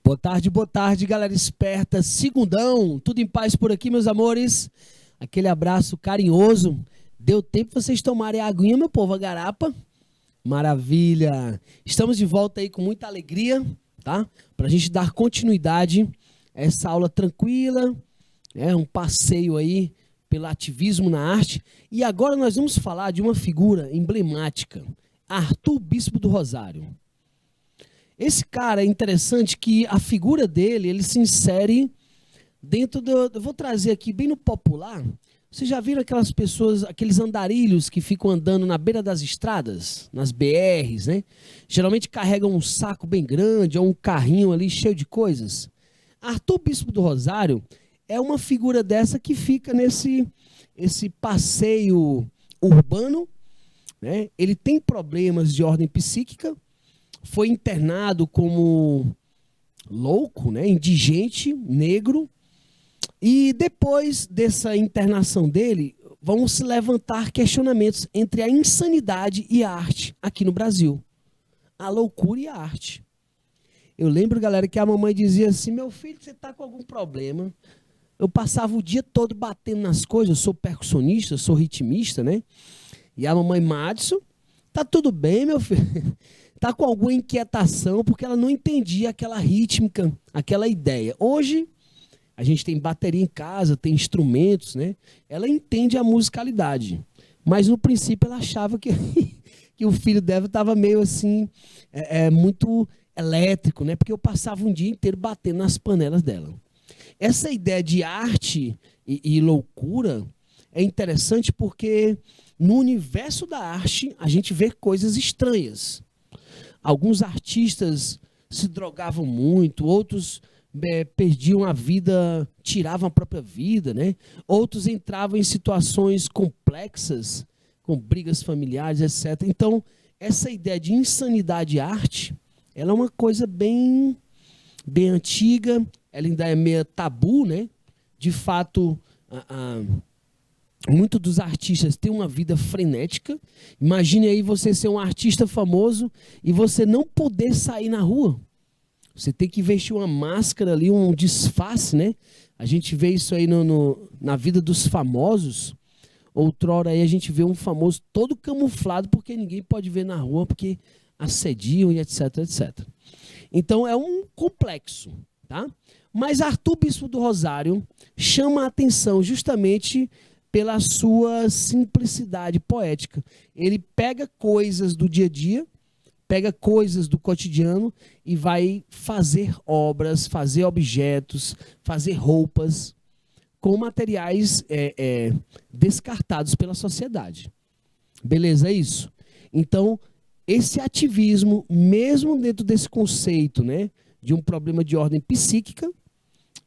Boa tarde, galera esperta. Segundão, tudo em paz por aqui, meus amores. Aquele abraço carinhoso. Deu tempo pra vocês tomarem a aguinha, meu povo, a garapa. Maravilha. Estamos de volta aí com muita alegria, tá? Pra gente dar continuidade a essa aula tranquila, um passeio aí pelo ativismo na arte. E agora nós vamos falar de uma figura emblemática, Arthur Bispo do Rosário. Esse cara é interessante que a figura dele, ele se insere dentro do... Eu vou trazer aqui bem no popular. Vocês já viram aquelas pessoas, aqueles andarilhos que ficam andando na beira das estradas, nas BRs, né? Geralmente carregam um saco bem grande ou um carrinho ali cheio de coisas. Arthur Bispo do Rosário é uma figura dessa que fica esse passeio urbano, né? Ele tem problemas de ordem psíquica, foi internado como louco, né? Indigente, negro. E depois dessa internação dele, vão se levantar questionamentos entre a insanidade e a arte aqui no Brasil. A loucura e a arte. Eu lembro, galera, que a mamãe dizia assim: meu filho, você está com algum problema? Eu passava o dia todo batendo nas coisas, eu sou percussionista, eu sou ritmista, né? E a mamãe: Madison, tá tudo bem, meu filho? Tá com alguma inquietação, porque ela não entendia aquela rítmica, aquela ideia. Hoje, a gente tem bateria em casa, tem instrumentos, né? Ela entende a musicalidade. Mas no princípio ela achava que, que o filho dela estava meio assim, muito elétrico, né? Porque eu passava um dia inteiro batendo nas panelas dela. Essa ideia de arte e loucura é interessante porque no universo da arte a gente vê coisas estranhas. Alguns artistas se drogavam muito, outros perdiam a vida, tiravam a própria vida, né? Outros entravam em situações complexas, com brigas familiares, etc. Então, essa ideia de insanidade e arte, ela é uma coisa bem antiga, ela ainda é meio tabu, né? De fato, muitos dos artistas têm uma vida frenética. Imagine aí você ser um artista famoso e você não poder sair na rua. Você tem que vestir uma máscara ali, um disfarce, né? A gente vê isso aí na vida dos famosos. Outrora aí a gente vê um famoso todo camuflado porque ninguém pode ver na rua, porque assediam e etc, etc. Então é um complexo, tá? Mas Arthur Bispo do Rosário chama a atenção justamente pela sua simplicidade poética. Ele pega coisas do dia a dia, pega coisas do cotidiano e vai fazer obras, fazer objetos, fazer roupas com materiais descartados pela sociedade. Beleza, é isso? Então, esse ativismo, mesmo dentro desse conceito, né, de um problema de ordem psíquica,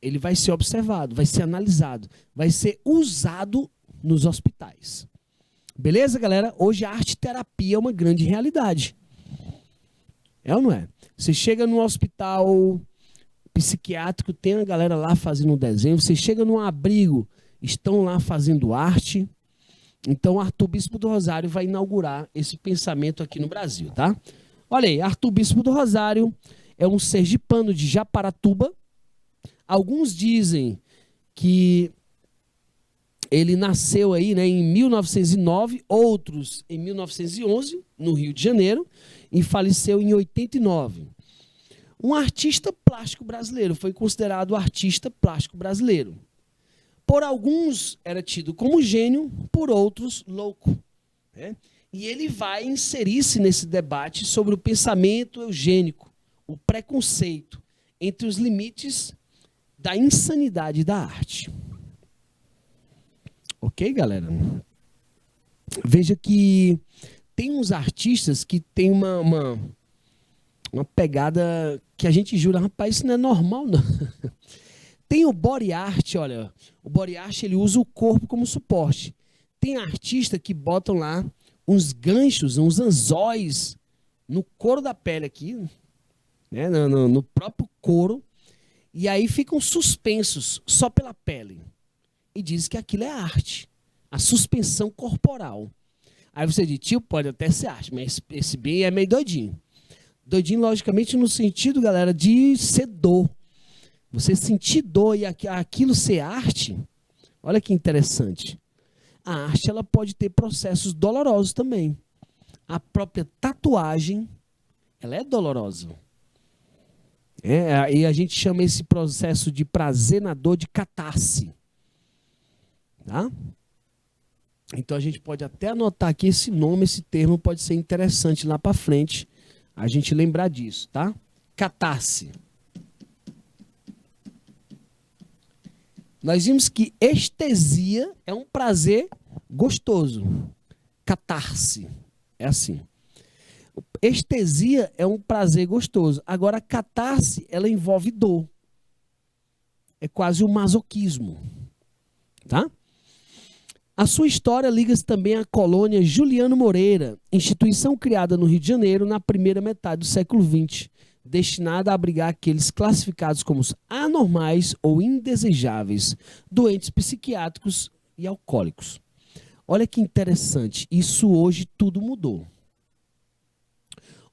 ele vai ser observado, vai ser analisado, vai ser usado nos hospitais. Beleza, galera? Hoje a arte-terapia é uma grande realidade. É ou não é? Você chega num hospital psiquiátrico, tem a galera lá fazendo um desenho. Você chega num abrigo, estão lá fazendo arte. Então, Arthur Bispo do Rosário vai inaugurar esse pensamento aqui no Brasil, tá? Olha aí, Arthur Bispo do Rosário é um sergipano de Japaratuba. Alguns dizem que ele nasceu aí, né, em 1909, outros em 1911, no Rio de Janeiro, e faleceu em 89. Um artista plástico brasileiro, foi considerado artista plástico brasileiro. Por alguns era tido como gênio, por outros louco, né? E ele vai inserir-se nesse debate sobre o pensamento eugênico, o preconceito entre os limites da insanidade da arte. Ok, galera? Veja que tem uns artistas que tem uma pegada que a gente jura, rapaz, isso não é normal, não. Tem o body art, olha, o body art ele usa o corpo como suporte. Tem artista que botam lá uns ganchos, uns anzóis no couro da pele aqui, né, no próprio couro, e aí ficam suspensos só pela pele. E diz que aquilo é arte, a suspensão corporal. Aí você diz: tio, pode até ser arte, mas esse bem é meio doidinho. Doidinho, logicamente, no sentido, galera, de ser dor. Você sentir dor e aquilo ser arte, olha que interessante. A arte, ela pode ter processos dolorosos também. A própria tatuagem, ela é dolorosa. E a gente chama esse processo de prazer na dor de catarse. Tá? Então a gente pode até anotar aqui esse nome, esse termo pode ser interessante lá para frente, a gente lembrar disso, tá? Catarse. Nós vimos que estesia é um prazer gostoso. Catarse é assim. Estesia é um prazer gostoso. Agora, a catarse, ela envolve dor. É quase um masoquismo. Tá? A sua história liga-se também à colônia Juliano Moreira, instituição criada no Rio de Janeiro na primeira metade do século XX, destinada a abrigar aqueles classificados como anormais ou indesejáveis, doentes psiquiátricos e alcoólicos. Olha que interessante, isso hoje tudo mudou.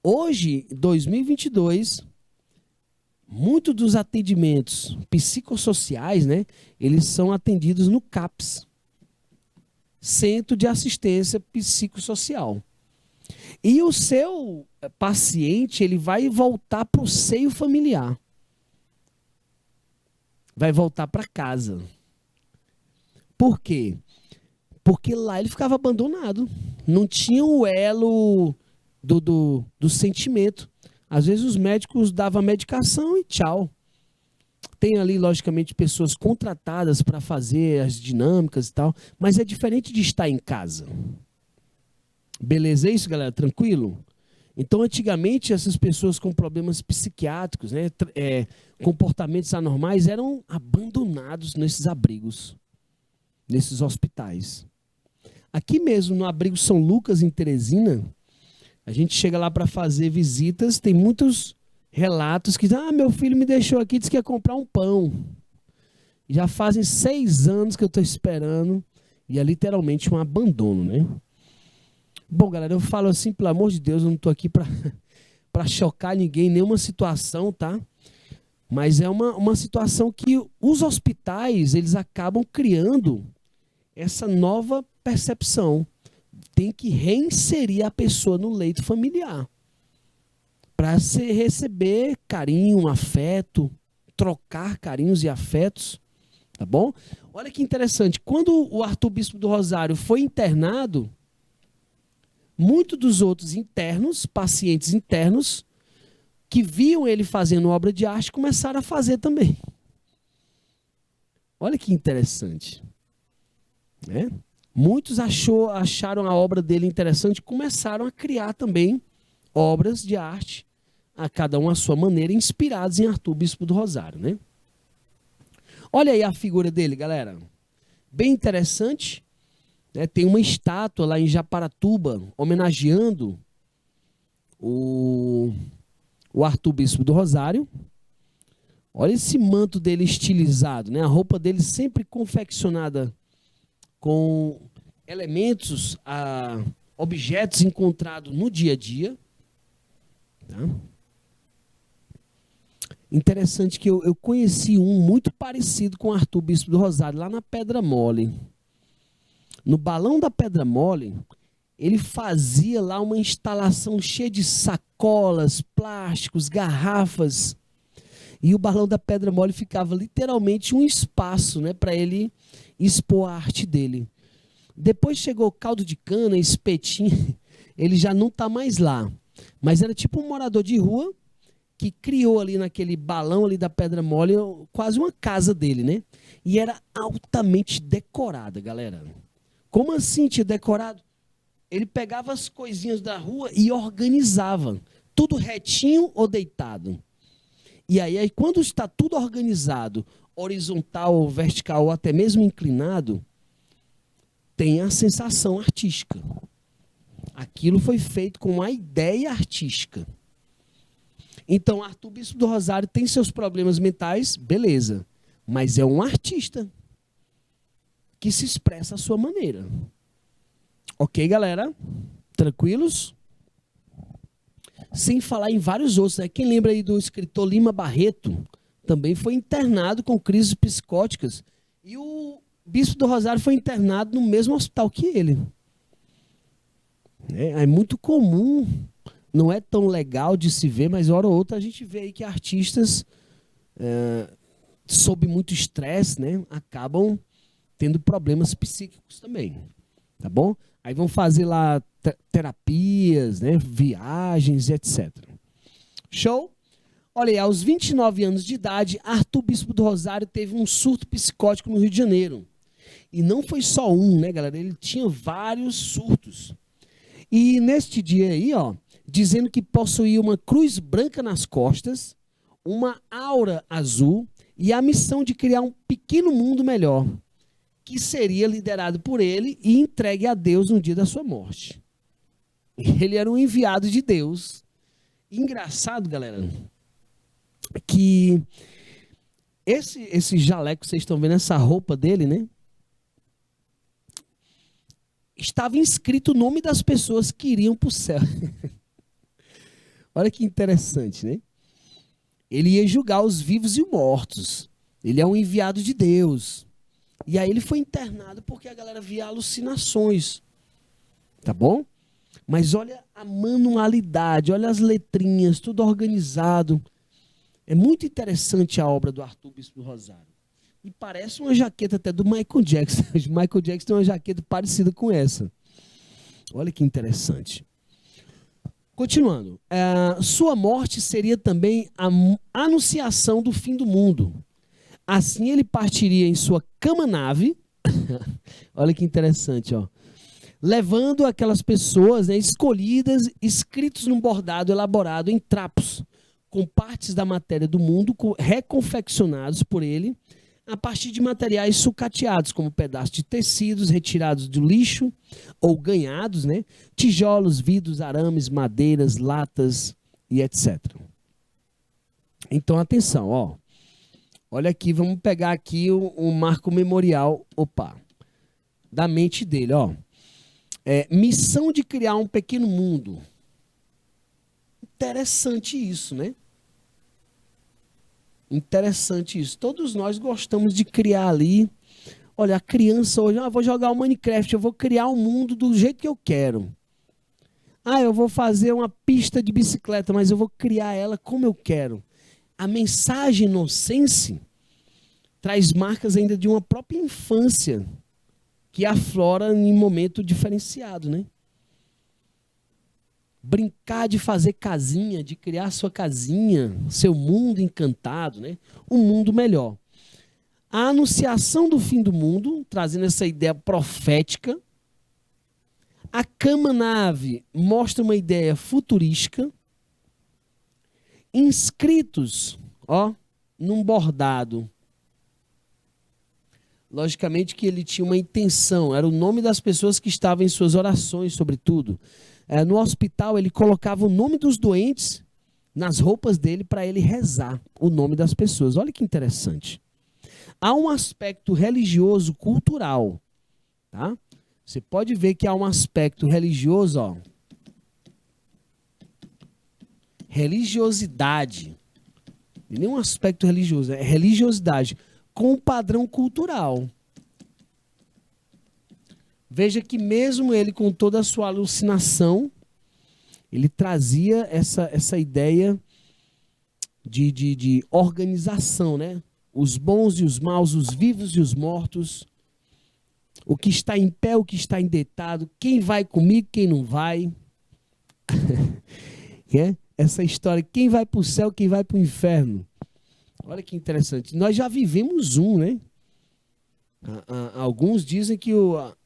Hoje, 2022, muitos dos atendimentos psicossociais, né, eles são atendidos no CAPS, Centro de Assistência Psicossocial. E o seu paciente, ele vai voltar para o seio familiar. Vai voltar para casa. Por quê? Porque lá ele ficava abandonado. Não tinha o elo do sentimento. Às vezes os médicos davam medicação e tchau. Tem ali, logicamente, pessoas contratadas para fazer as dinâmicas e tal, mas é diferente de estar em casa. Beleza, é isso, galera? Tranquilo? Então, antigamente, essas pessoas com problemas psiquiátricos, né, comportamentos anormais, eram abandonados nesses abrigos, nesses hospitais. Aqui mesmo, no abrigo São Lucas, em Teresina, a gente chega lá para fazer visitas, tem muitos relatos que meu filho me deixou aqui, disse que ia comprar um pão. Já fazem 6 anos que eu estou esperando, e é literalmente um abandono, né? Bom, galera, eu falo assim, pelo amor de Deus, eu não estou aqui para chocar ninguém em nenhuma situação, tá? Mas é uma situação que os hospitais, eles acabam criando essa nova percepção. Tem que reinserir a pessoa no leito familiar. Para receber carinho, afeto, trocar carinhos e afetos, tá bom? Olha que interessante, quando o Arthur Bispo do Rosário foi internado, muitos dos outros internos, pacientes internos, que viam ele fazendo obra de arte, começaram a fazer também. Olha que interessante, né? Muitos acharam a obra dele interessante e começaram a criar também obras de arte, a cada um à sua maneira, inspirados em Arthur Bispo do Rosário, né? Olha aí a figura dele, galera. Bem interessante, né? Tem uma estátua lá em Japaratuba, homenageando o Arthur Bispo do Rosário. Olha esse manto dele estilizado, né? A roupa dele sempre confeccionada com elementos, objetos encontrados no dia a dia. Tá? Interessante que eu conheci um muito parecido com Arthur Bispo do Rosário, lá na Pedra Mole. No Balão da Pedra Mole, ele fazia lá uma instalação cheia de sacolas, plásticos, garrafas. E o Balão da Pedra Mole ficava literalmente um espaço, né, para ele expor a arte dele. Depois chegou Caldo de Cana, Espetinho, ele já não está mais lá. Mas era tipo um morador de rua que criou ali naquele balão ali da Pedra Mole quase uma casa dele, né? E era altamente decorada, galera. Como assim, tinha decorado? Ele pegava as coisinhas da rua e organizava. Tudo retinho ou deitado. E aí quando está tudo organizado, horizontal ou vertical ou até mesmo inclinado, tem a sensação artística. Aquilo foi feito com uma ideia artística. Então, Arthur Bispo do Rosário tem seus problemas mentais, beleza. Mas é um artista que se expressa à sua maneira. Ok, galera? Tranquilos? Sem falar em vários outros, né? Quem lembra aí do escritor Lima Barreto, também foi internado com crises psicóticas. E o Bispo do Rosário foi internado no mesmo hospital que ele. É muito comum, não é tão legal de se ver, mas hora ou outra a gente vê aí que artistas, sob muito estresse, né, acabam tendo problemas psíquicos também, tá bom? Aí vão fazer lá terapias, né, viagens, etc. Show? Olha aí, aos 29 anos de idade, Arthur Bispo do Rosário teve um surto psicótico no Rio de Janeiro. E não foi só um, né, galera? Ele tinha vários surtos. E neste dia aí, ó, dizendo que possuía uma cruz branca nas costas, uma aura azul e a missão de criar um pequeno mundo melhor, que seria liderado por ele e entregue a Deus no dia da sua morte. Ele era um enviado de Deus. Engraçado, galera, que esse jaleco que vocês estão vendo, essa roupa dele, né? Estava inscrito o nome das pessoas que iriam para o céu. Olha que interessante, né? Ele ia julgar os vivos e os mortos. Ele é um enviado de Deus. E aí ele foi internado porque a galera via alucinações. Tá bom? Mas olha a manualidade, olha as letrinhas, tudo organizado. É muito interessante a obra do Arthur Bispo do Rosário. E parece uma jaqueta até do Michael Jackson. O Michael Jackson tem uma jaqueta parecida com essa. Olha que interessante. Continuando. Sua morte seria também a anunciação do fim do mundo. Assim ele partiria em sua cama-nave. Olha que interessante, ó. Levando aquelas pessoas, né, escolhidas, escritos num bordado elaborado em trapos, com partes da matéria do mundo reconfeccionados por ele, a partir de materiais sucateados, como pedaços de tecidos retirados do lixo ou ganhados, né? Tijolos, vidros, arames, madeiras, latas e etc. Então, atenção, ó. Olha aqui, vamos pegar aqui o marco memorial, da mente dele, ó. Missão de criar um pequeno mundo. Interessante isso, né? Interessante isso. Todos nós gostamos de criar ali. Olha, a criança hoje, vou jogar o Minecraft, eu vou criar um mundo do jeito que eu quero. Eu vou fazer uma pista de bicicleta, mas eu vou criar ela como eu quero. A mensagem inocência traz marcas ainda de uma própria infância que aflora em momento diferenciado, né? Brincar de fazer casinha, de criar sua casinha, seu mundo encantado, né? Um mundo melhor. A anunciação do fim do mundo, trazendo essa ideia profética. A cama-nave mostra uma ideia futurística. Inscritos, ó, num bordado. Logicamente que ele tinha uma intenção, era o nome das pessoas que estavam em suas orações, sobretudo. No hospital, ele colocava o nome dos doentes nas roupas dele para ele rezar o nome das pessoas. Olha que interessante. Há um aspecto religioso cultural, tá? Você pode ver que há um aspecto religioso, ó. Religiosidade. Não é um aspecto religioso, é religiosidade com um padrão cultural. Veja que mesmo ele, com toda a sua alucinação, ele trazia essa ideia de organização, né? Os bons e os maus, os vivos e os mortos, o que está em pé, o que está endeitado, quem vai comigo, quem não vai. Essa história, quem vai para o céu, quem vai para o inferno. Olha que interessante. Nós já vivemos né? Alguns dizem que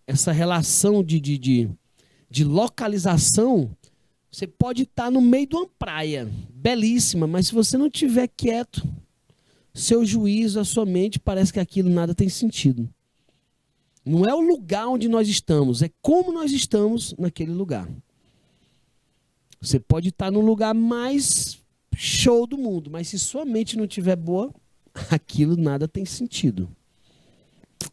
essa relação de localização, você pode estar no meio de uma praia, belíssima, mas se você não estiver quieto, seu juízo, a sua mente, parece que aquilo nada tem sentido. Não é o lugar onde nós estamos, é como nós estamos naquele lugar. Você pode estar no lugar mais show do mundo, mas se sua mente não estiver boa, aquilo nada tem sentido.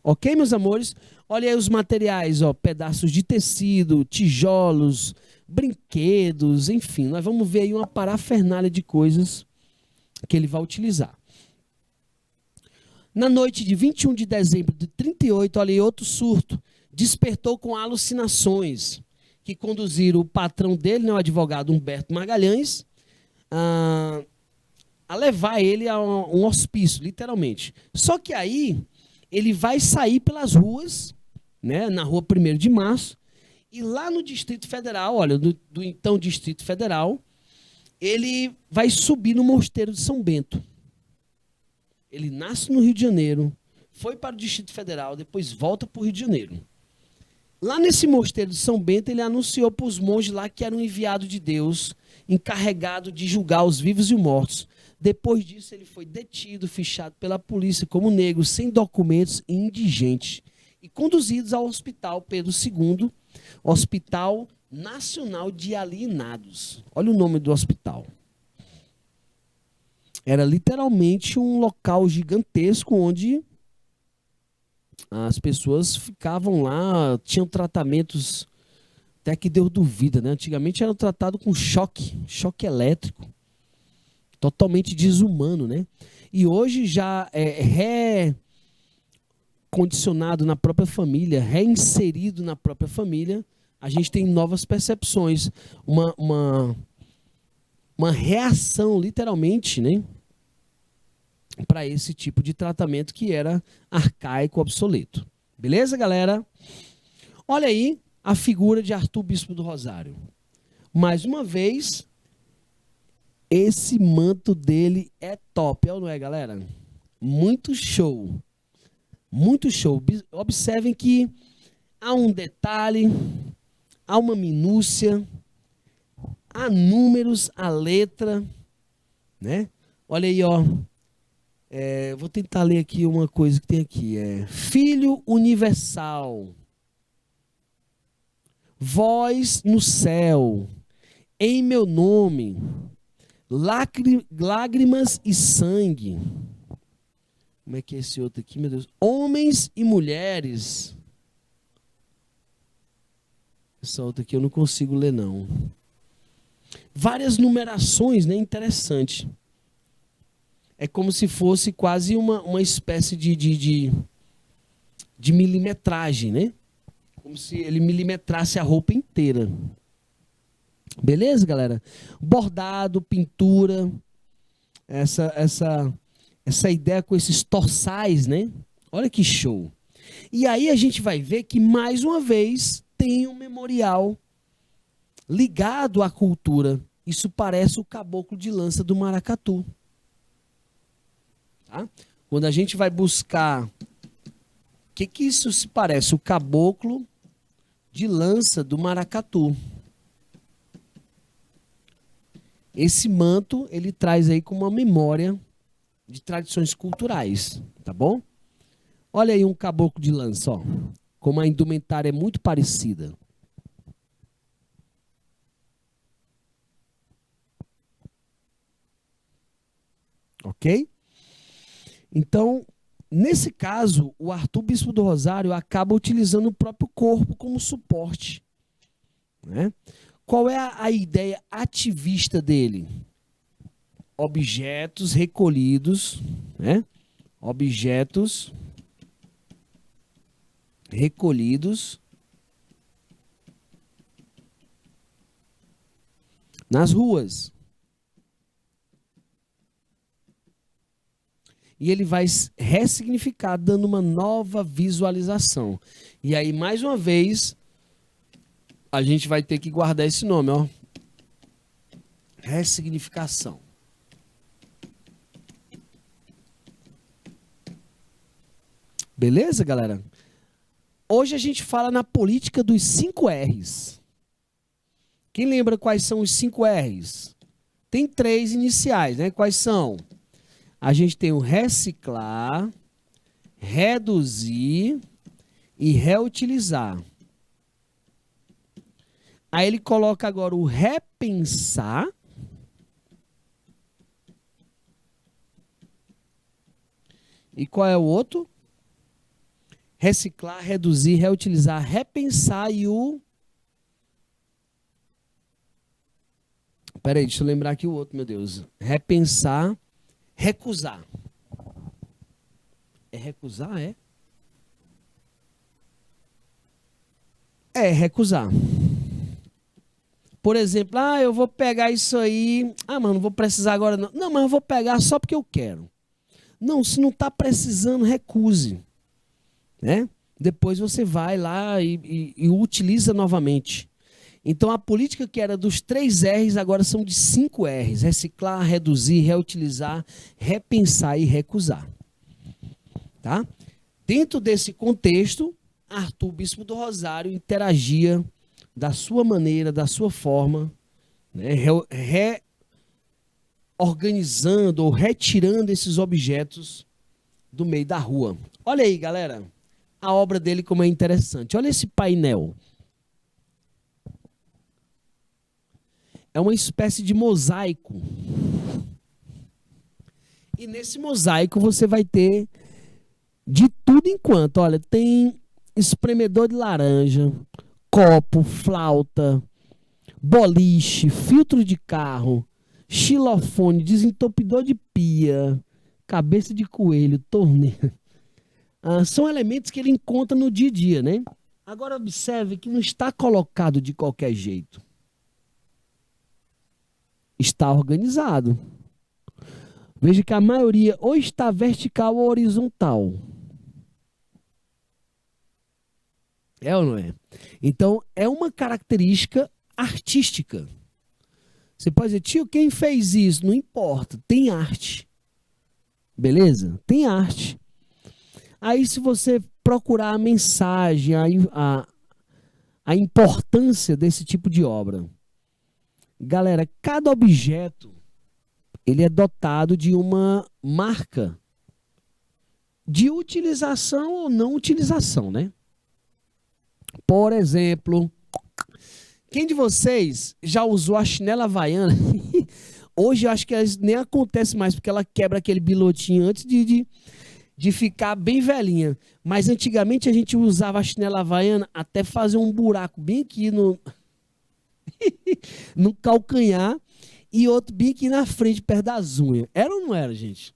Ok, meus amores? Olha aí os materiais, ó, pedaços de tecido, tijolos, brinquedos, enfim. Nós vamos ver aí uma parafernália de coisas que ele vai utilizar. Na noite de 21 de dezembro de 38, olha aí, outro surto, despertou com alucinações que conduziram o patrão dele, né, o advogado Humberto Magalhães, a levar ele a um hospício, literalmente. Só que aí ele vai sair pelas ruas, né, na rua 1º de Março, e lá no Distrito Federal, olha, do então Distrito Federal, ele vai subir no Mosteiro de São Bento. Ele nasce no Rio de Janeiro, foi para o Distrito Federal, depois volta para o Rio de Janeiro. Lá nesse Mosteiro de São Bento, ele anunciou para os monges lá que era um enviado de Deus, encarregado de julgar os vivos e os mortos. Depois disso, ele foi detido, fichado pela polícia como negro, sem documentos e indigente, e conduzidos ao Hospital Pedro II, Hospital Nacional de Alienados. Olha o nome do hospital. Era literalmente um local gigantesco onde as pessoas ficavam lá, tinham tratamentos até que Deus duvida, né? Antigamente eram tratados com choque elétrico, totalmente desumano, né? E hoje já é recondicionado na própria família, reinserido na própria família, a gente tem novas percepções, uma reação, literalmente, né, para esse tipo de tratamento que era arcaico, obsoleto. Beleza, galera? Olha aí a figura de Arthur Bispo do Rosário. Mais uma vez, esse manto dele é top, não é, galera? Muito show. Muito show. Observem que há um detalhe, há uma minúcia, há números, a letra, né? Olha aí, ó. Vou tentar ler aqui uma coisa que tem aqui. Filho universal, voz no céu, em meu nome, lágrimas e sangue. Como é que é esse outro aqui, meu Deus? Homens e mulheres. Essa outra aqui eu não consigo ler, não. Várias numerações, né? Interessante. É como se fosse quase uma espécie de milimetragem, né? Como se ele milimetrasse a roupa inteira. Beleza, galera? Bordado, pintura, essa ideia com esses torçais, né? Olha que show. E aí a gente vai ver que, mais uma vez, tem um memorial ligado à cultura. Isso parece o caboclo de lança do maracatu. Tá? Quando a gente vai buscar o que isso se parece? O caboclo de lança do maracatu. Esse manto, ele traz aí como uma memória de tradições culturais, tá bom? Olha aí um caboclo de lança, ó. Como a indumentária é muito parecida. Ok? Então, nesse caso, o Arthur Bispo do Rosário acaba utilizando o próprio corpo como suporte, né? Qual é a ideia ativista dele? Objetos recolhidos, né? Objetos recolhidos nas ruas. E ele vai ressignificar, dando uma nova visualização. E aí, mais uma vez, a gente vai ter que guardar esse nome, ó. Ressignificação. Beleza, galera? Hoje a gente fala na política dos 5 R's. Quem lembra quais são os 5 R's? Tem 3 iniciais, né? Quais são? A gente tem o reciclar, reduzir e reutilizar. Aí ele coloca agora o repensar. E qual é o outro? Reciclar, reduzir, reutilizar, repensar e o Peraí, deixa eu lembrar aqui o outro, meu Deus. Repensar, recusar. É recusar, é? É, recusar. Por exemplo, eu vou pegar isso aí. Mas não vou precisar agora não. Não, mas eu vou pegar só porque eu quero. Não, se não está precisando, recuse. Né? Depois você vai lá e utiliza novamente. Então a política que era dos 3 R's agora são de 5 R's. Reciclar, reduzir, reutilizar, repensar e recusar. Tá? Dentro desse contexto, Arthur, bispo do Rosário, interagia da sua maneira, da sua forma, né, reorganizando ou retirando esses objetos do meio da rua. Olha aí, galera, a obra dele como é interessante. Olha esse painel. É uma espécie de mosaico. E nesse mosaico você vai ter de tudo enquanto. Olha, tem espremedor de laranja, copo, flauta, boliche, filtro de carro, xilofone, desentupidor de pia, cabeça de coelho, torneira. São elementos que ele encontra no dia a dia, né? Agora observe que não está colocado de qualquer jeito. Está organizado. Veja que a maioria ou está vertical ou horizontal. É ou não é? Então, é uma característica artística. Você pode dizer, tio, quem fez isso? Não importa, tem arte. Beleza? Tem arte. Aí, se você procurar a mensagem, a importância desse tipo de obra. Galera, cada objeto, ele é dotado de uma marca de utilização ou não utilização, né? Por exemplo, quem de vocês já usou a chinela havaiana? Hoje eu acho que nem acontece mais, porque ela quebra aquele bilotinho antes de ficar bem velhinha. Mas antigamente a gente usava a chinela havaiana até fazer um buraco bem aqui no calcanhar e outro bem aqui na frente, perto das unhas. Era ou não era, gente?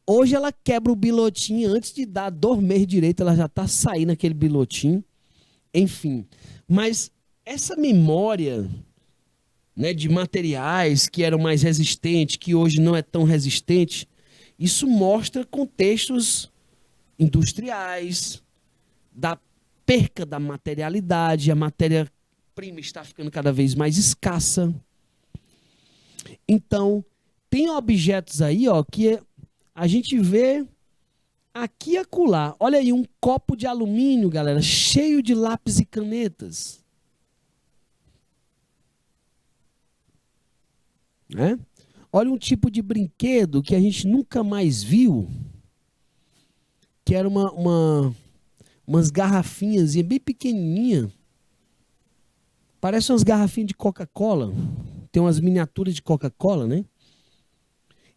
Hoje ela quebra o bilotinho antes de dar dormir direito, ela já está saindo aquele bilotinho. Enfim, mas essa memória, né, de materiais que eram mais resistentes, que hoje não é tão resistente, isso mostra contextos industriais, da perca da materialidade, a matéria-prima está ficando cada vez mais escassa. Então, tem objetos aí, ó, que a gente vê aqui e acolá. Olha aí, um copo de alumínio, galera, cheio de lápis e canetas. Né? Olha um tipo de brinquedo que a gente nunca mais viu, que era umas garrafinhas bem pequenininhas. Parece umas garrafinhas de Coca-Cola. Tem umas miniaturas de Coca-Cola, né?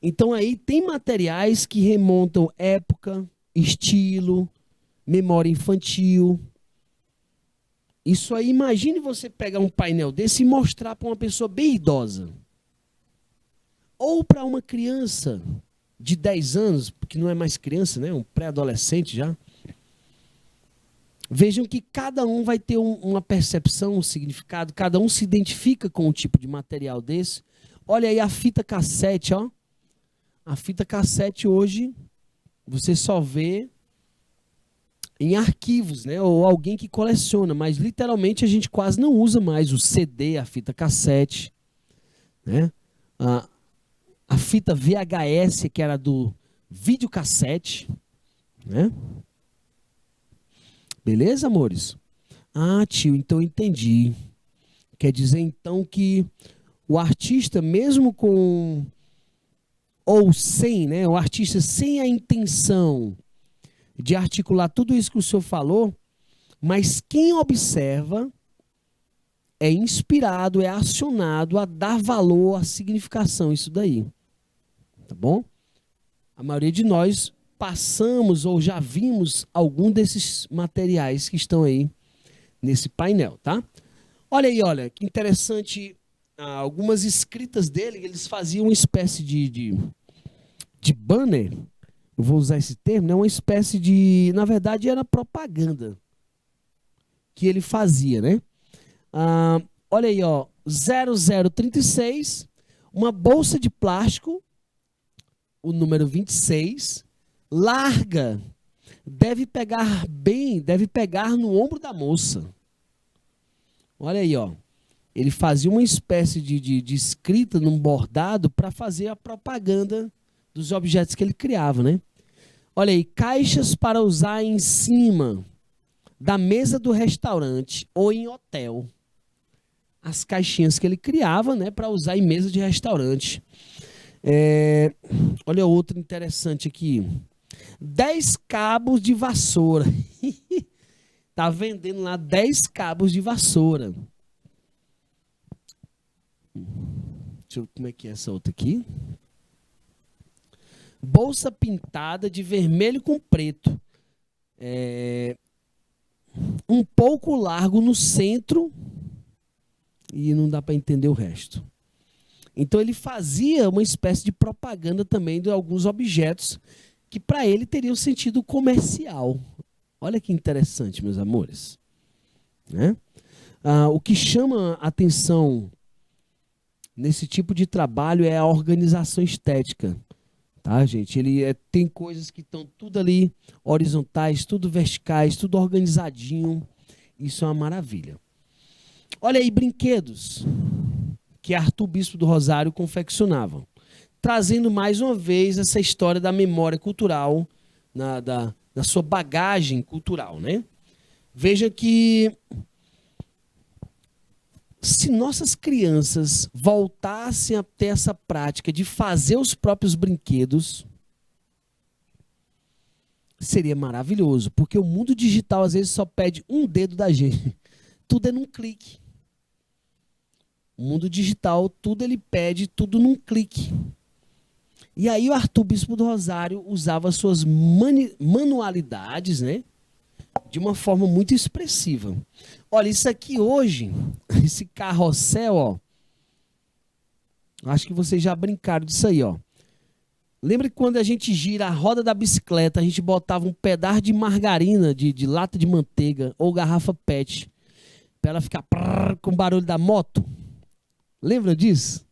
Então aí tem materiais que remontam época, estilo, memória infantil. Isso aí, imagine você pegar um painel desse e mostrar para uma pessoa bem idosa. Ou para uma criança de 10 anos, porque não é mais criança, né? Um pré-adolescente já. Vejam que cada um vai ter uma percepção, um significado, cada um se identifica com um tipo de material desse. Olha aí a fita cassete, ó. A fita cassete hoje você só vê em arquivos, né? Ou alguém que coleciona, mas literalmente a gente quase não usa mais o CD, a fita cassete, né? A fita VHS, que era do videocassete, né? Beleza, amores? Tio, então entendi. Quer dizer então que o artista, mesmo com ou sem, né? O artista sem a intenção de articular tudo isso que o senhor falou, mas quem observa é inspirado, é acionado a dar valor, a significação, isso daí. Tá bom? A maioria de nós passamos ou já vimos algum desses materiais que estão aí nesse painel, tá? Olha aí, olha, que interessante algumas escritas dele, eles faziam uma espécie de banner, eu vou usar esse termo, né? Uma espécie de, na verdade era propaganda que ele fazia, né? Olha aí, ó, 0036, uma bolsa de plástico, o número 26, larga, deve pegar no ombro da moça. Olha aí, ó. Ele fazia uma espécie de escrita num bordado para fazer a propaganda dos objetos que ele criava, né? Olha aí, caixas para usar em cima da mesa do restaurante ou em hotel. As caixinhas que ele criava, né, para usar em mesa de restaurante. Olha outro interessante aqui. 10 cabos de vassoura. Tá vendendo lá 10 cabos de vassoura. Deixa eu ver como é que é essa outra aqui. Bolsa pintada de vermelho com preto. Um pouco largo no centro. E não dá para entender o resto. Então ele fazia uma espécie de propaganda também de alguns objetos que para ele teriam sentido comercial. Olha que interessante, meus amores. Né? O que chama atenção nesse tipo de trabalho é a organização estética. Tá, gente? Ele tem coisas que estão tudo ali horizontais, tudo verticais, tudo organizadinho. Isso é uma maravilha. Olha aí, brinquedos que Arthur Bispo do Rosário confeccionava, trazendo mais uma vez essa história da memória cultural, da sua bagagem cultural, né? Veja que se nossas crianças voltassem a ter essa prática de fazer os próprios brinquedos, seria maravilhoso, porque o mundo digital às vezes só pede um dedo da gente. Tudo é num clique. O mundo digital, tudo ele pede, tudo num clique. E aí o Arthur Bispo do Rosário usava suas manualidades, né, de uma forma muito expressiva. Olha, isso aqui hoje, esse carrossel, ó, acho que vocês já brincaram disso aí, ó. Lembra que quando a gente gira a roda da bicicleta, a gente botava um pedaço de margarina, de lata de manteiga ou garrafa PET, para ela ficar com o barulho da moto? Lembra disso?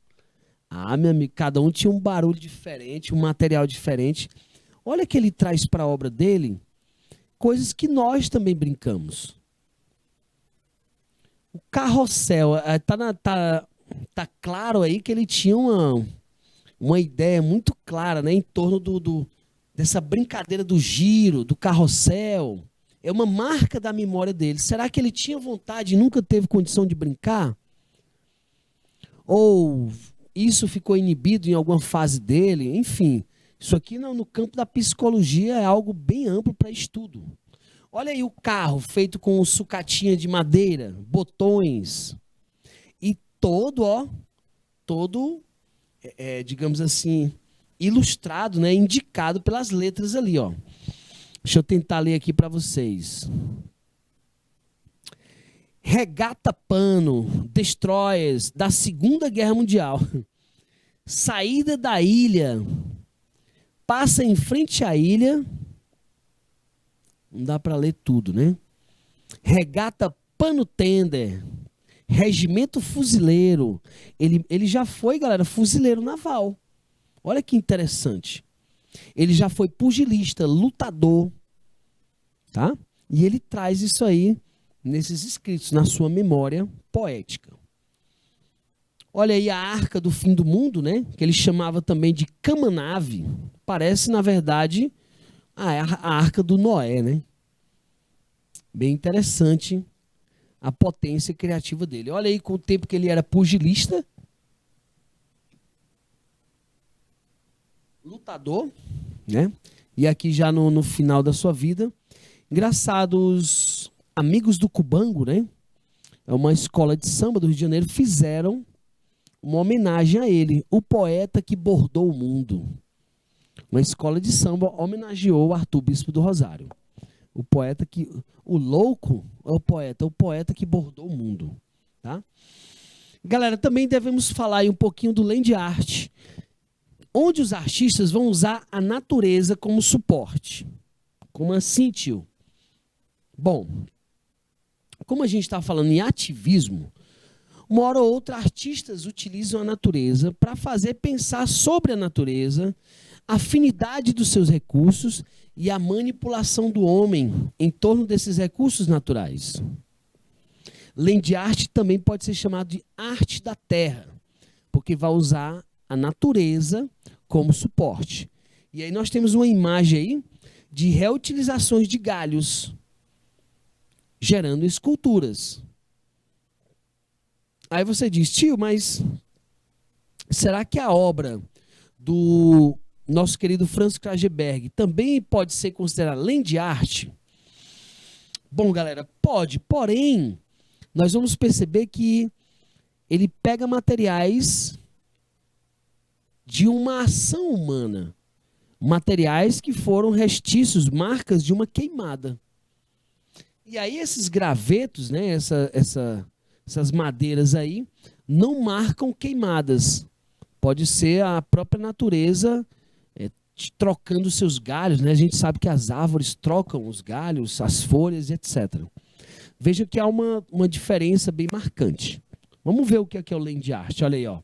Meu amigo, cada um tinha um barulho diferente, um material diferente. Olha que ele traz para a obra dele coisas que nós também brincamos. O carrossel, tá claro aí que ele tinha uma ideia muito clara, né, em torno dessa brincadeira do giro, do carrossel. É uma marca da memória dele. Será que ele tinha vontade e nunca teve condição de brincar? Ou isso ficou inibido em alguma fase dele? Enfim, isso aqui no campo da psicologia é algo bem amplo para estudo. Olha aí o carro feito com sucatinha de madeira, botões e todo, digamos assim, ilustrado, né, indicado pelas letras ali, ó. Deixa eu tentar ler aqui para vocês. Regata Pano, Destroyers da Segunda Guerra Mundial. Saída da ilha. Passa em frente à ilha. Não dá para ler tudo, né? Regata Pano Tender. Regimento Fuzileiro. Ele já foi, galera, fuzileiro naval. Olha que interessante. Ele já foi pugilista, lutador. Tá? E ele traz isso aí nesses escritos, na sua memória poética. Olha aí a Arca do Fim do Mundo, né? Que ele chamava também de cama-nave. Parece, na verdade, a Arca do Noé, né? Bem interessante a potência criativa dele. Olha aí com o tempo que ele era pugilista, lutador, né? E aqui já no final da sua vida. Engraçados amigos do Cubango, né? É uma escola de samba do Rio de Janeiro, fizeram uma homenagem a ele, o poeta que bordou o mundo. Uma escola de samba homenageou o Arthur Bispo do Rosário. O poeta o louco é o poeta que bordou o mundo, tá? Galera, também devemos falar aí um pouquinho do land art, onde os artistas vão usar a natureza como suporte. Como assim, tio? Bom, como a gente está falando em ativismo, uma hora ou outra artistas utilizam a natureza para fazer pensar sobre a natureza, a afinidade dos seus recursos e a manipulação do homem em torno desses recursos naturais. Land art também pode ser chamado de arte da terra, porque vai usar a natureza como suporte. E aí nós temos uma imagem aí de reutilizações de galhos, gerando esculturas. Aí você diz, tio, mas será que a obra do nosso querido Franz Krageberg também pode ser considerada land art? Bom, galera, pode, porém, nós vamos perceber que ele pega materiais de uma ação humana, materiais que foram restícios, marcas de uma queimada. E aí esses gravetos, né, essas madeiras aí, não marcam queimadas. Pode ser a própria natureza trocando seus galhos, né? A gente sabe que as árvores trocam os galhos, as folhas, etc. Veja que há uma diferença bem marcante. Vamos ver o que é o land art. Olha aí, ó.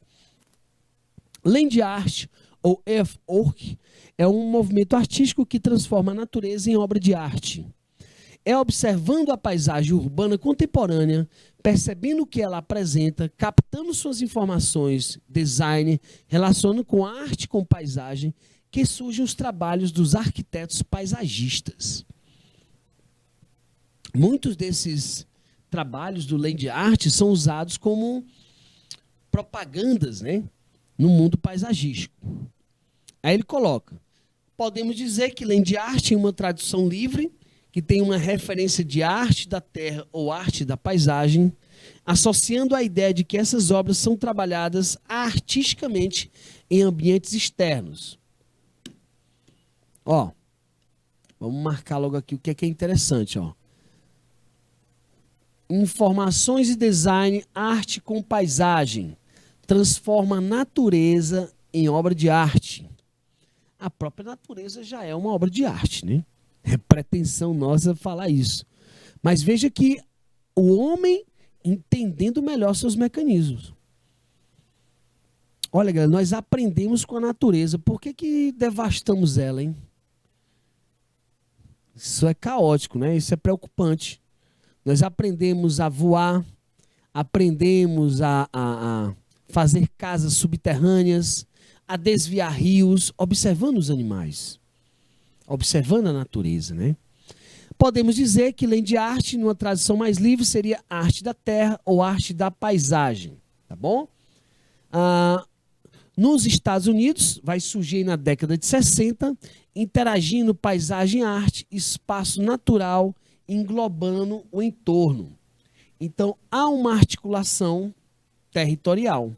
Land art, ou earthwork, é um movimento artístico que transforma a natureza em obra de arte. É observando a paisagem urbana contemporânea, percebendo o que ela apresenta, captando suas informações, design, relacionando com a arte com paisagem, que surgem os trabalhos dos arquitetos paisagistas. Muitos desses trabalhos do land art são usados como propagandas, né, no mundo paisagístico. Aí ele coloca, podemos dizer que land art é uma tradução livre, que tem uma referência de arte da terra ou arte da paisagem, associando a ideia de que essas obras são trabalhadas artisticamente em ambientes externos. Ó, vamos marcar logo aqui o que é interessante, ó. Informações e design, arte com paisagem, transforma a natureza em obra de arte. A própria natureza já é uma obra de arte, né? É pretensão nossa falar isso. Mas veja que o homem entendendo melhor seus mecanismos. Olha, galera, nós aprendemos com a natureza. Por que devastamos ela, hein? Isso é caótico, né? Isso é preocupante. Nós aprendemos a voar, aprendemos a fazer casas subterrâneas, a desviar rios, observando os animais, observando a natureza, né? Podemos dizer que land art, numa tradução mais livre, seria arte da terra ou arte da paisagem, tá bom? Nos Estados Unidos, vai surgir na década de 60, interagindo paisagem, arte, espaço natural, englobando o entorno. Então, há uma articulação territorial.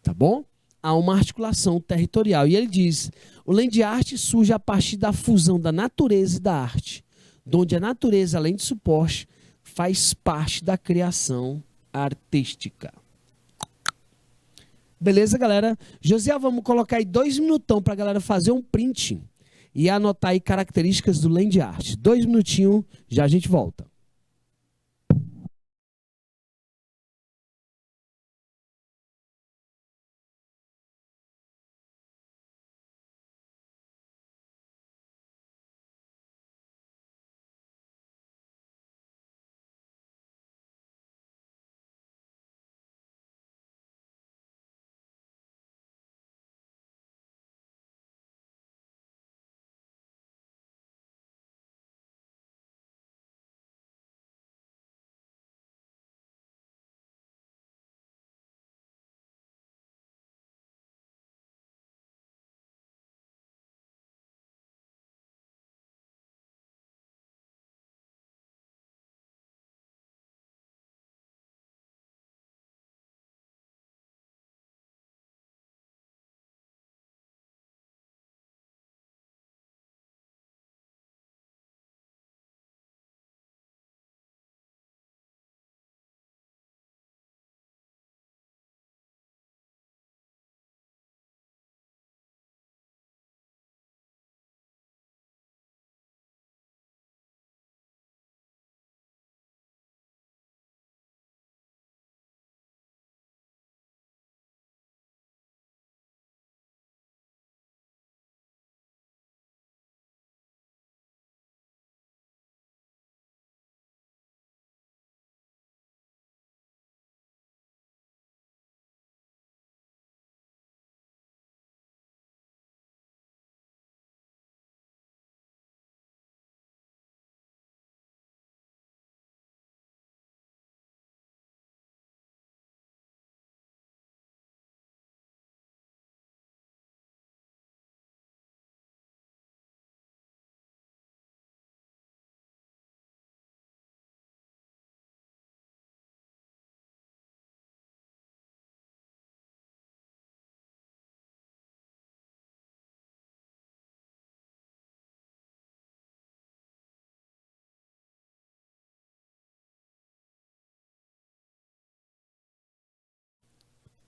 Tá bom? Há uma articulação territorial. E ele diz, o land art surge a partir da fusão da natureza e da arte, onde a natureza, além de suporte, faz parte da criação artística. Beleza, galera? José, vamos colocar aí 2 minutão para a galera fazer um print e anotar aí características do land art. 2 minutinhos, já a gente volta.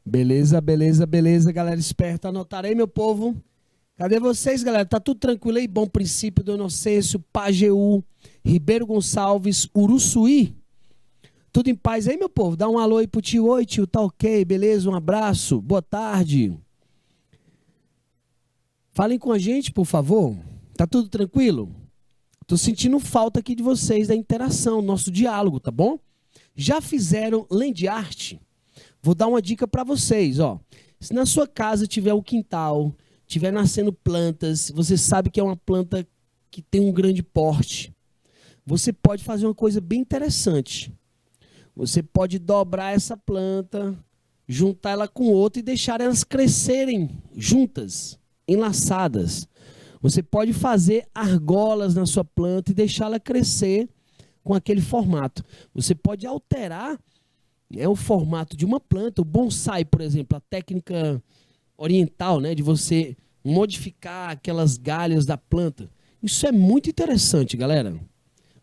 Beleza, beleza, beleza, galera esperta. Anotarei, meu povo. Cadê vocês, galera? Tá tudo tranquilo aí? Bom Princípio, Dona Inocêncio, Pajeú, Ribeiro Gonçalves, Uruçuí. Tudo em paz aí, meu povo? Dá um alô aí pro tio. Oi, tio, tá ok, beleza? Um abraço, boa tarde. Falem com a gente, por favor. Tá tudo tranquilo? Tô sentindo falta aqui de vocês, da interação, nosso diálogo, tá bom? Já fizeram land art? Vou dar uma dica para vocês, ó. Se na sua casa tiver um quintal, tiver nascendo plantas, você sabe que é uma planta que tem um grande porte, você pode fazer uma coisa bem interessante. Você pode dobrar essa planta, juntar ela com outra e deixar elas crescerem juntas, enlaçadas. Você pode fazer argolas na sua planta e deixá-la crescer com aquele formato. Você pode alterar o formato de uma planta. O bonsai, por exemplo, a técnica oriental, né, de você modificar aquelas galhas da planta. Isso é muito interessante, galera.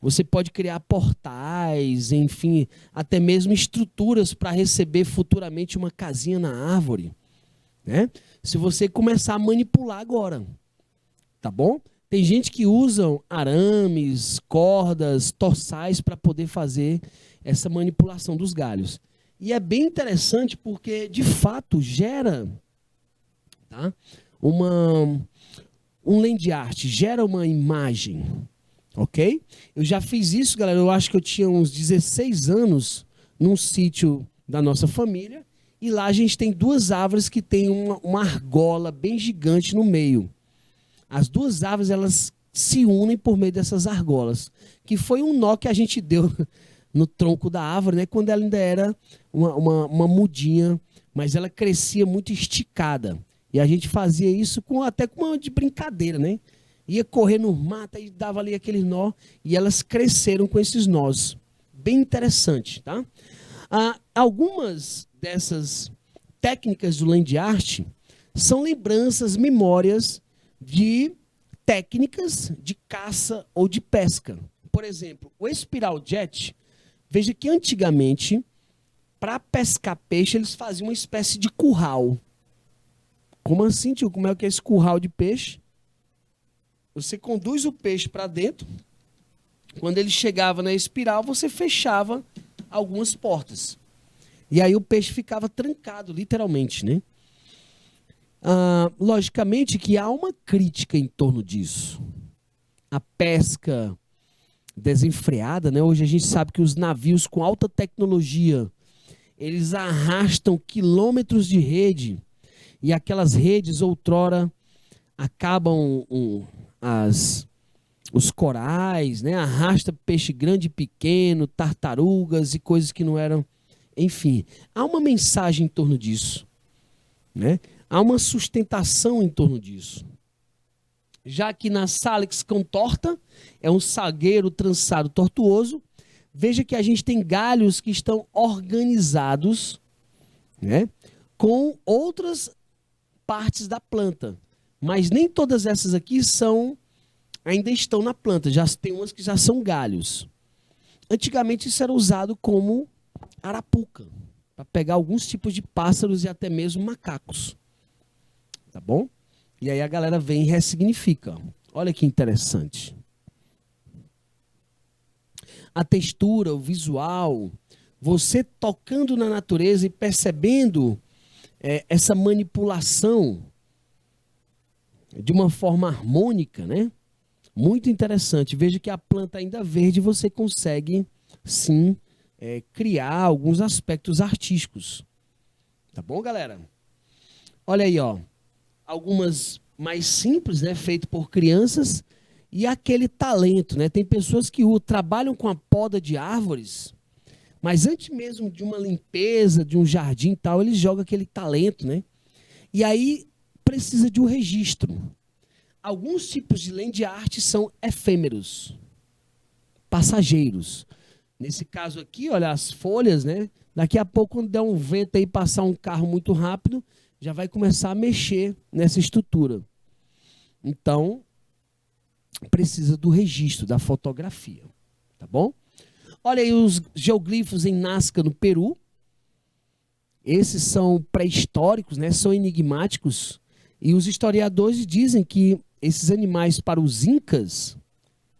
Você pode criar portais, enfim, até mesmo estruturas para receber futuramente uma casinha na árvore, né? Se você começar a manipular agora, tá bom? Tem gente que usa arames, cordas, torçais para poder fazer essa manipulação dos galhos. E é bem interessante porque, de fato, gera, tá, um land art, gera uma imagem, ok? Eu já fiz isso, galera, eu acho que eu tinha uns 16 anos num sítio da nossa família e lá a gente tem duas árvores que tem uma argola bem gigante no meio. As duas árvores, elas se unem por meio dessas argolas, que foi um nó que a gente deu no tronco da árvore, né, quando ela ainda era uma mudinha, mas ela crescia muito esticada. E a gente fazia isso até com uma de brincadeira, né? Ia correr no mato e dava ali aquele nó, e elas cresceram com esses nós. Bem interessante, tá? Algumas dessas técnicas do land art são lembranças, memórias de técnicas de caça ou de pesca. Por exemplo, o espiral jet, veja que antigamente, para pescar peixe, eles faziam uma espécie de curral. Como assim, tio? Como é que é esse curral de peixe? Você conduz o peixe para dentro, quando ele chegava na espiral, você fechava algumas portas. E aí o peixe ficava trancado, literalmente, né? Logicamente que há uma crítica em torno disso. A pesca desenfreada, né? Hoje a gente sabe que os navios com alta tecnologia, eles arrastam quilômetros de rede, e aquelas redes outrora acabam os corais, né? Arrasta peixe grande e pequeno, tartarugas e coisas que não eram. Enfim, há uma mensagem em torno disso, né? Há uma sustentação em torno disso. Já que na Salix contorta, é um salgueiro trançado tortuoso, veja que a gente tem galhos que estão organizados, né, com outras partes da planta. Mas nem todas essas aqui ainda estão na planta, já tem umas que já são galhos. Antigamente isso era usado como arapuca, para pegar alguns tipos de pássaros e até mesmo macacos. Tá bom? E aí a galera vem e ressignifica. Olha que interessante. A textura, o visual, você tocando na natureza e percebendo essa manipulação de uma forma harmônica, né? Muito interessante. Veja que a planta ainda verde você consegue, sim, criar alguns aspectos artísticos. Tá bom, galera? Olha aí, ó. Algumas mais simples, né, feito por crianças, e aquele talento, né? Tem pessoas que trabalham com a poda de árvores, mas antes mesmo de uma limpeza, de um jardim e tal, eles jogam aquele talento, né? E aí precisa de um registro. Alguns tipos de land art são efêmeros, passageiros. Nesse caso aqui, olha as folhas, né? Daqui a pouco, quando der um vento aí, passar um carro muito rápido, já vai começar a mexer nessa estrutura. Então, precisa do registro, da fotografia. Tá bom? Olha aí os geoglifos em Nazca, no Peru. Esses são pré-históricos, né? São enigmáticos. E os historiadores dizem que esses animais, para os incas,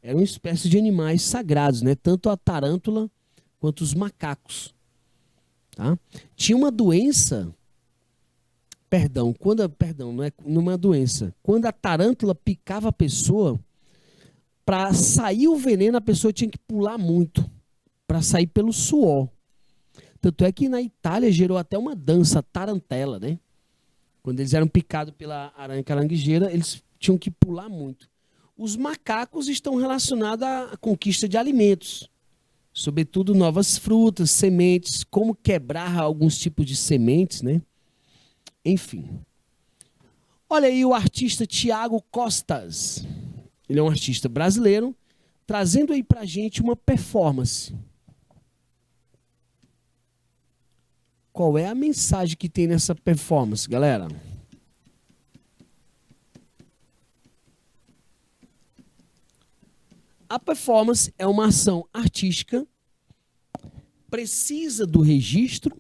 eram uma espécie de animais sagrados, né? Tanto a tarântula quanto os macacos. Tá? Tinha uma doença, não é uma doença. Quando a tarântula picava a pessoa, para sair o veneno, a pessoa tinha que pular muito, para sair pelo suor. Tanto é que na Itália gerou até uma dança, tarantela, né? Quando eles eram picados pela aranha caranguejeira, eles tinham que pular muito. Os macacos estão relacionados à conquista de alimentos, sobretudo novas frutas, sementes, como quebrar alguns tipos de sementes, né? Enfim. Olha aí o artista Tiago Costas. Ele é um artista brasileiro, trazendo aí pra gente uma performance. Qual é a mensagem que tem nessa performance, galera? A performance é uma ação artística, precisa do registro.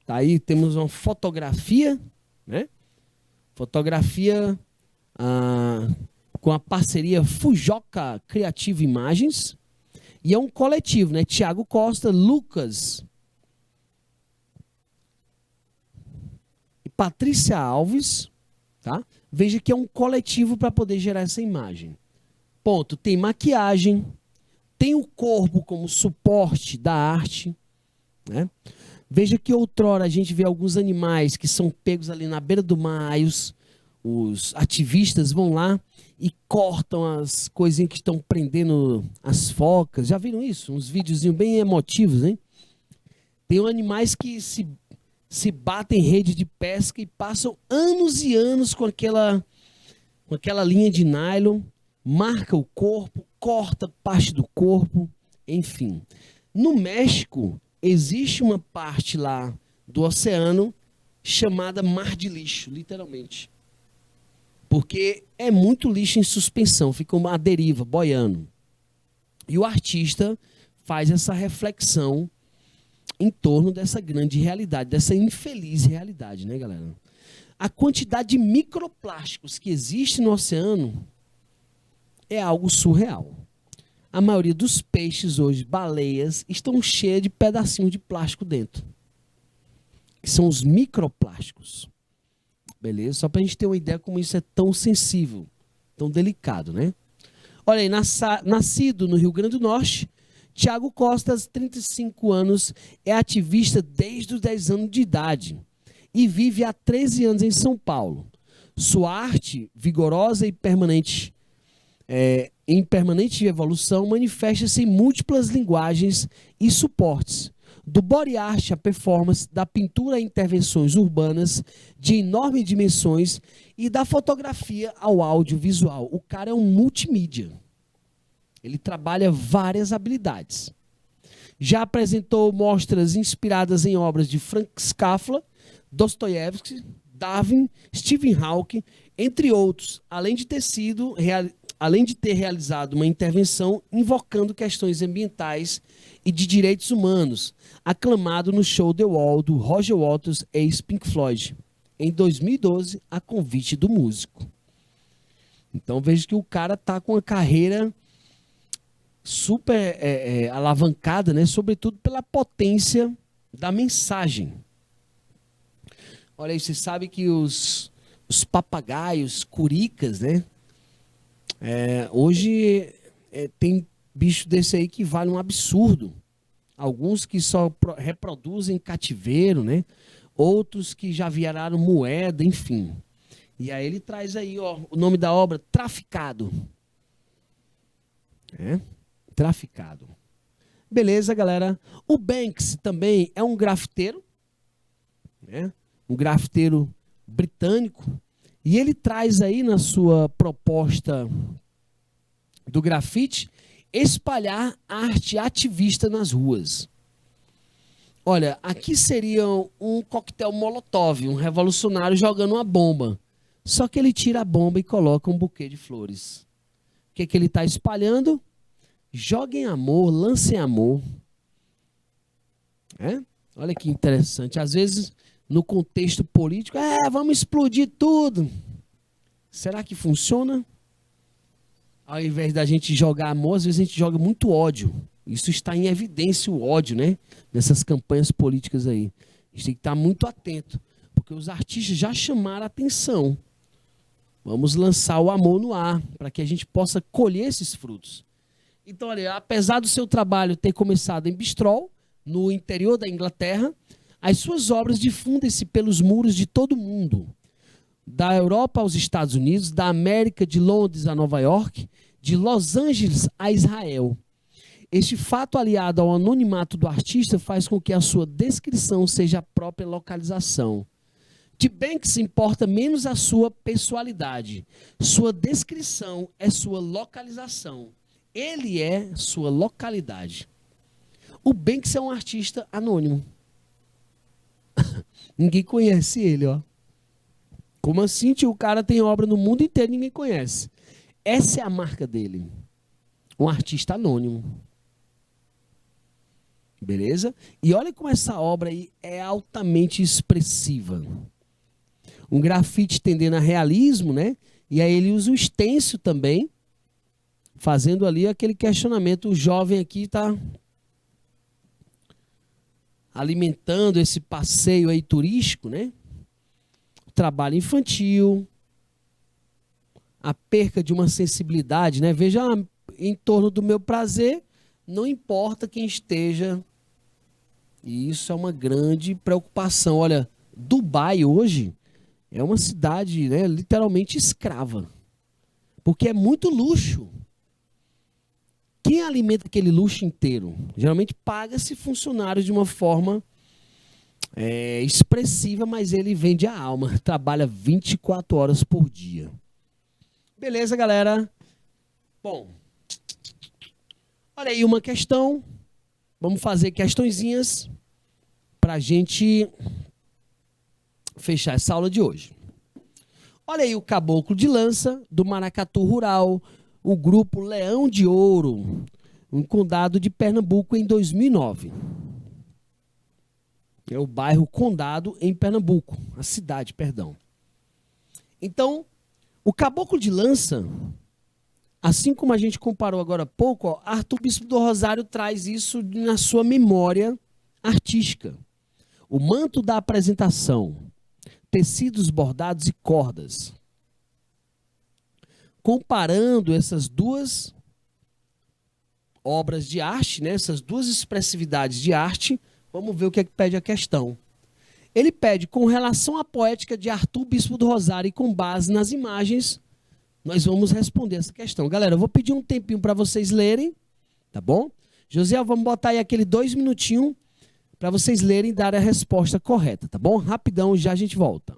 Tá aí, temos uma fotografia, né? Fotografia com a parceria Fujoca Criativa Imagens. E é um coletivo, né? Tiago Costa, Lucas e Patrícia Alves, tá? Veja que é um coletivo para poder gerar essa imagem. Ponto. Tem maquiagem, tem o corpo como suporte da arte, né? Veja que outrora a gente vê alguns animais que são pegos ali na beira do mar, aí os ativistas vão lá e cortam as coisinhas que estão prendendo as focas. Já viram isso? Uns videozinhos bem emotivos, hein? Tem animais que se batem em rede de pesca e passam anos e anos com aquela linha de nylon, marca o corpo, corta parte do corpo, enfim. No México, existe uma parte lá do oceano chamada Mar de Lixo, literalmente. Porque é muito lixo em suspensão, fica uma deriva, boiando. E o artista faz essa reflexão em torno dessa grande realidade, dessa infeliz realidade, né, galera? A quantidade de microplásticos que existe no oceano é algo surreal. A maioria dos peixes hoje, baleias, estão cheias de pedacinhos de plástico dentro. Que são os microplásticos. Beleza? Só para a gente ter uma ideia como isso é tão sensível, tão delicado, né? Olha aí, nascido no Rio Grande do Norte, Tiago Costa, 35 anos, é ativista desde os 10 anos de idade e vive há 13 anos em São Paulo. Sua arte, vigorosa e permanente, em permanente evolução, manifesta-se em múltiplas linguagens e suportes, do body art à performance, da pintura a intervenções urbanas de enormes dimensões e da fotografia ao audiovisual. O cara é um multimídia. Ele trabalha várias habilidades. Já apresentou mostras inspiradas em obras de Frank Kafka, Dostoiévski, Darwin, Stephen Hawking, entre outros, além de ter realizado uma intervenção invocando questões ambientais e de direitos humanos, aclamado no show The Wall do Roger Waters ex-Pink Floyd, em 2012, a convite do músico. Então veja que o cara tá com uma carreira super alavancada, né? Sobretudo pela potência da mensagem. Olha aí, você sabe que os papagaios, curicas, né? Hoje tem bicho desse aí que vale um absurdo. Alguns que só reproduzem cativeiro, né? Outros que já viraram moeda, enfim. E aí ele traz aí, ó, o nome da obra, Traficado. Traficado. Beleza, galera. O Banks também é um grafiteiro, né? Um grafiteiro britânico. E ele traz aí na sua proposta do grafite espalhar arte ativista nas ruas. Olha, aqui seria um coquetel molotov, um revolucionário jogando uma bomba. Só que ele tira a bomba e coloca um buquê de flores. O que ele está espalhando? Joguem amor, lancem amor. Olha que interessante. Às vezes, no contexto político, vamos explodir tudo. Será que funciona? Ao invés da gente jogar amor, às vezes a gente joga muito ódio. Isso está em evidência, o ódio, né? Nessas campanhas políticas aí. A gente tem que estar muito atento, porque os artistas já chamaram a atenção. Vamos lançar o amor no ar, para que a gente possa colher esses frutos. Então, olha, apesar do seu trabalho ter começado em Bristol, no interior da Inglaterra, as suas obras difundem-se pelos muros de todo o mundo. Da Europa aos Estados Unidos, da América de Londres a Nova York, de Los Angeles a Israel. Este fato, aliado ao anonimato do artista, faz com que a sua descrição seja a própria localização. De Banks importa menos a sua pessoalidade. Sua descrição é sua localização. Ele é sua localidade. O Banks é um artista anônimo. Ninguém conhece ele, ó. Como assim, tio? O cara tem obra no mundo inteiro e ninguém conhece. Essa é a marca dele. Um artista anônimo. Beleza? E olha como essa obra aí é altamente expressiva. Um grafite tendendo a realismo, né? E aí ele usa o stencil também, fazendo ali aquele questionamento. O jovem aqui está alimentando esse passeio aí turístico, né? Trabalho infantil, a perca de uma sensibilidade, né? Veja, em torno do meu prazer, não importa quem esteja. E isso é uma grande preocupação. Olha, Dubai hoje é uma cidade, né, literalmente escrava. Porque é muito luxo. Quem alimenta aquele luxo inteiro? Geralmente paga-se funcionário de uma forma expressiva, mas ele vende a alma. Trabalha 24 horas por dia. Beleza, galera? Bom, olha aí uma questão. Vamos fazer questõezinhas para a gente fechar essa aula de hoje. Olha aí o Caboclo de Lança, do Maracatu Rural, o grupo Leão de Ouro, um condado de Pernambuco em 2009. É o bairro Condado em Pernambuco, a cidade, perdão. Então, o Caboclo de Lança, assim como a gente comparou agora há pouco, ó, Arthur Bispo do Rosário traz isso na sua memória artística. O manto da apresentação, tecidos bordados e cordas. Comparando essas duas obras de arte, né, essas duas expressividades de arte, vamos ver o que é que pede a questão. Ele pede, com relação à poética de Arthur Bispo do Rosário e com base nas imagens, nós vamos responder essa questão. Galera, eu vou pedir um tempinho para vocês lerem, tá bom? José, vamos botar aí aquele 2 minutinhos para vocês lerem e dar a resposta correta, tá bom? Rapidão, já a gente volta.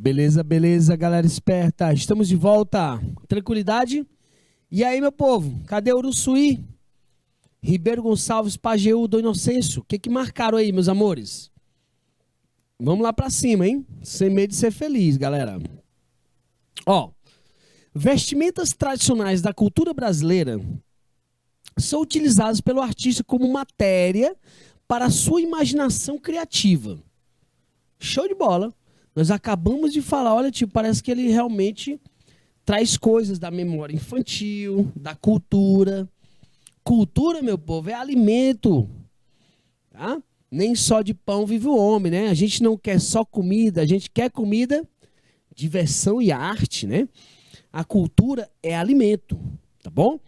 Beleza, beleza, galera esperta. Estamos de volta. Tranquilidade? E aí, meu povo? Cadê Uruçuí? Ribeiro Gonçalves, Pajeú, do Inocêncio. O que marcaram aí, meus amores? Vamos lá pra cima, hein? Sem medo de ser feliz, galera. Ó, vestimentas tradicionais da cultura brasileira são utilizadas pelo artista como matéria para a sua imaginação criativa. Show de bola. Nós acabamos de falar, olha, tipo, parece que ele realmente traz coisas da memória infantil, da cultura. Cultura, meu povo, é alimento, tá? Nem só de pão vive o homem, né? A gente não quer só comida, a gente quer comida, diversão e arte, né? A cultura é alimento, tá bom?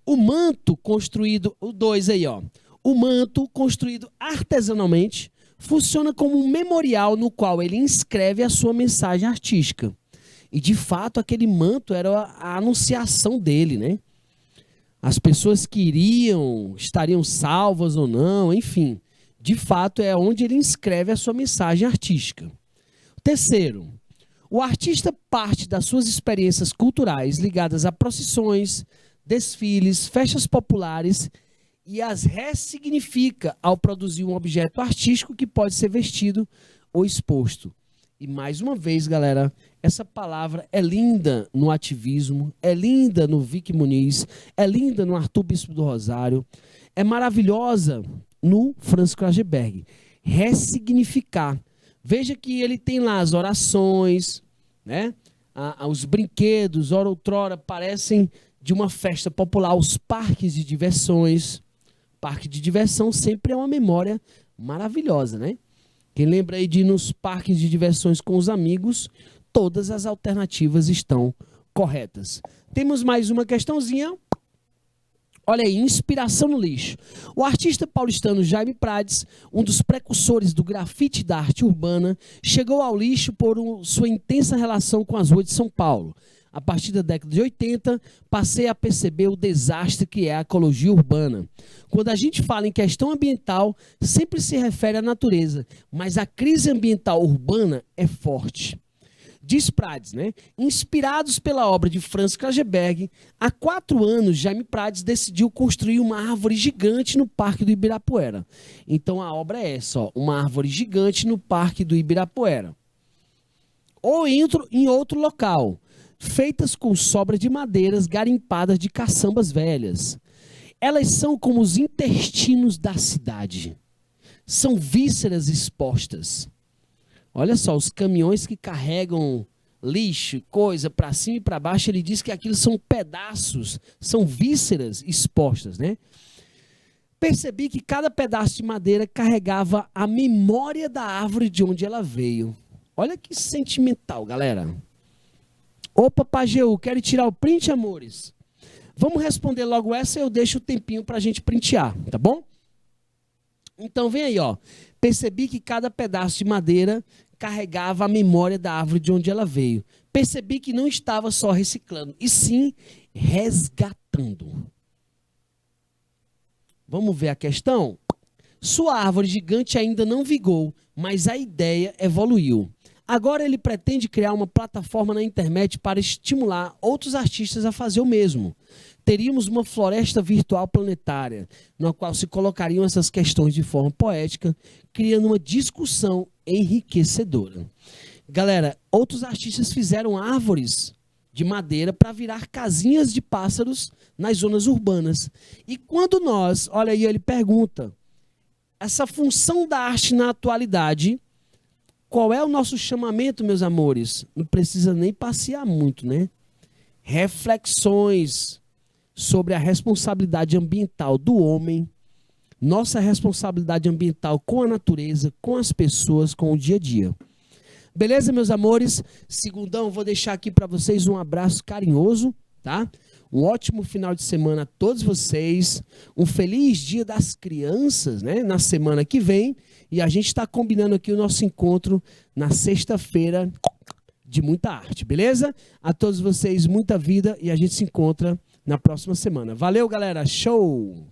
O manto construído, o 2 aí, ó. O manto construído artesanalmente funciona como um memorial no qual ele inscreve a sua mensagem artística. E, de fato, aquele manto era a anunciação dele, né? As pessoas que iriam, estariam salvas ou não, enfim. De fato, é onde ele inscreve a sua mensagem artística. Terceiro, o artista parte das suas experiências culturais ligadas a procissões, desfiles, festas populares e as ressignifica ao produzir um objeto artístico que pode ser vestido ou exposto. E mais uma vez, galera, essa palavra é linda no ativismo, é linda no Vic Muniz, é linda no Arthur Bispo do Rosário, é maravilhosa no Franz Krageberg. Ressignificar. Veja que ele tem lá as orações, né? Os brinquedos, ora outrora, parecem de uma festa popular, os parques de diversões. Parque de diversão sempre é uma memória maravilhosa, né? Quem lembra aí de ir nos parques de diversões com os amigos, todas as alternativas estão corretas. Temos mais uma questãozinha. Olha aí, inspiração no lixo. O artista paulistano Jaime Prades, um dos precursores do grafite da arte urbana, chegou ao lixo por sua intensa relação com as ruas de São Paulo. A partir da década de 80, passei a perceber o desastre que é a ecologia urbana. Quando a gente fala em questão ambiental, sempre se refere à natureza, mas a crise ambiental urbana é forte. Diz Prades, né? Inspirados pela obra de Franz Krageberg, há 4 anos, Jaime Prades decidiu construir uma árvore gigante no Parque do Ibirapuera. Então a obra é essa, ó, uma árvore gigante no Parque do Ibirapuera. Ou em outro local, feitas com sobras de madeiras garimpadas de caçambas velhas. Elas são como os intestinos da cidade. São vísceras expostas. Olha só, os caminhões que carregam lixo, coisa para cima e para baixo, ele diz que aquilo são pedaços, são vísceras expostas, né? Percebi que cada pedaço de madeira carregava a memória da árvore de onde ela veio. Olha que sentimental, galera. Opa, Pajeú, quero tirar o print, amores? Vamos responder logo essa e eu deixo o tempinho para a gente printear, tá bom? Então, vem aí, ó. Percebi que cada pedaço de madeira carregava a memória da árvore de onde ela veio. Percebi que não estava só reciclando, e sim resgatando. Vamos ver a questão? Sua árvore gigante ainda não vigou, mas a ideia evoluiu. Agora ele pretende criar uma plataforma na internet para estimular outros artistas a fazer o mesmo. Teríamos uma floresta virtual planetária, na qual se colocariam essas questões de forma poética, criando uma discussão enriquecedora. Galera, outros artistas fizeram árvores de madeira para virar casinhas de pássaros nas zonas urbanas. E quando nós, olha aí, ele pergunta, essa função da arte na atualidade, qual é o nosso chamamento, meus amores? Não precisa nem passear muito, né? Reflexões sobre a responsabilidade ambiental do homem, nossa responsabilidade ambiental com a natureza, com as pessoas, com o dia a dia. Beleza, meus amores? Segundão, vou deixar aqui para vocês um abraço carinhoso, tá? Um ótimo final de semana a todos vocês. Um feliz Dia das Crianças, né? Na semana que vem. E a gente está combinando aqui o nosso encontro na sexta-feira de muita arte, beleza? A todos vocês, muita vida e a gente se encontra na próxima semana. Valeu, galera. Show!